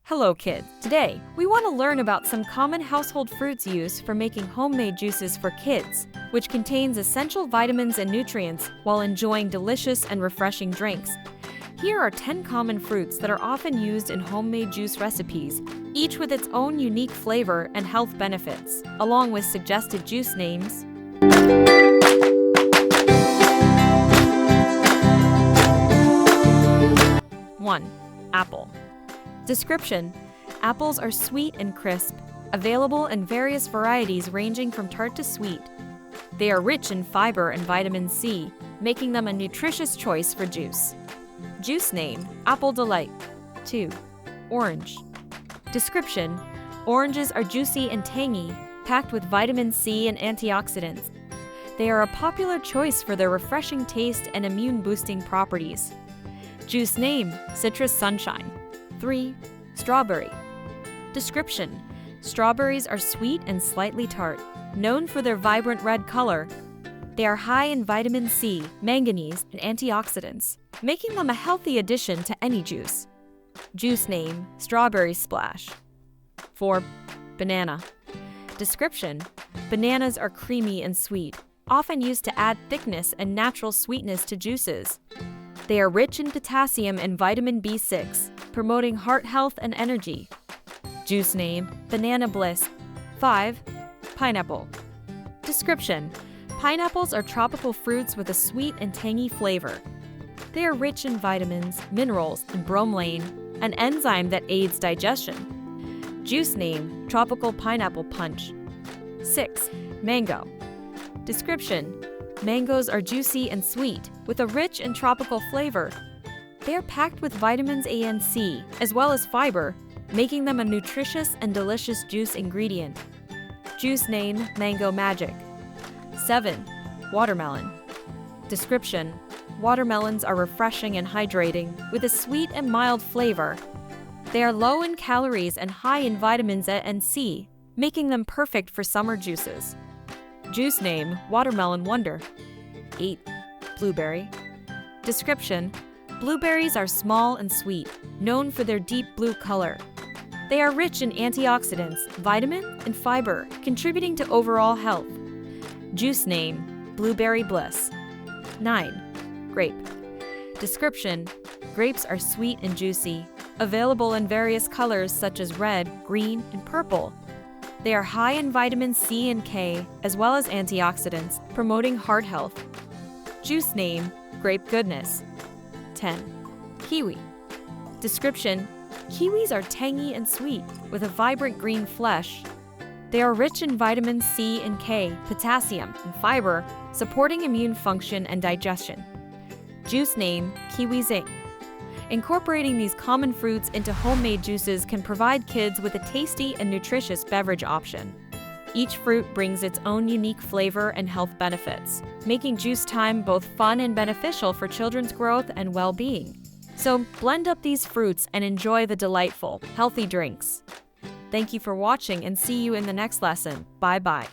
Hello kids! Today, we want to learn about some common household fruits used for making homemade juices for kids, which contains essential vitamins and nutrients while enjoying delicious and refreshing drinks. Here are 10 common fruits that are often used in homemade juice recipes, each with its own unique flavor and health benefits, along with suggested juice names. 1. Apple. Description: apples are sweet and crisp, available in various varieties ranging from tart to sweet. They are rich in fiber and vitamin C, making them a nutritious choice for juice. Juice name: Apple Delight. 2. Orange. Description: oranges are juicy and tangy, packed with vitamin C and antioxidants. They are a popular choice for their refreshing taste and immune-boosting properties. Juice name: Citrus Sunshine. 3. Strawberry. Description: strawberries are sweet and slightly tart, known for their vibrant red color. They are high in vitamin C, manganese, and antioxidants, making them a healthy addition to any juice. Juice name: Strawberry Splash. 4. Banana. Description: bananas are creamy and sweet, often used to add thickness and natural sweetness to juices. They are rich in potassium and vitamin B6, promoting heart health and energy. Juice name: Banana Bliss. 5. Pineapple. Description: pineapples are tropical fruits with a sweet and tangy flavor. They are rich in vitamins, minerals, and bromelain, an enzyme that aids digestion. Juice name: Tropical Pineapple Punch. 6. Mango. Description: mangoes are juicy and sweet, with a rich and tropical flavor. They are packed with vitamins A and C, as well as fiber, making them a nutritious and delicious juice ingredient. Juice name: Mango Magic. 7. Watermelon. Description: watermelons are refreshing and hydrating, with a sweet and mild flavor. They are low in calories and high in vitamins A and C, making them perfect for summer juices. Juice name: Watermelon Wonder. 8. Blueberry. Description: blueberries are small and sweet, known for their deep blue color. They are rich in antioxidants, vitamin, and fiber, contributing to overall health. Juice name: Blueberry Bliss. 9. Grape. Description: grapes are sweet and juicy, available in various colors such as red, green, and purple. They are high in vitamin C and K, as well as antioxidants, promoting heart health. Juice name: Grape Goodness. 10. Kiwi. Description: kiwis are tangy and sweet, with a vibrant green flesh. They are rich in vitamin C and K, potassium, and fiber, supporting immune function and digestion. Juice name: Kiwi Zing. Incorporating these common fruits into homemade juices can provide kids with a tasty and nutritious beverage option. Each fruit brings its own unique flavor and health benefits, making juice time both fun and beneficial for children's growth and well-being. So blend up these fruits and enjoy the delightful, healthy drinks. Thank you for watching and see you in the next lesson. Bye-bye.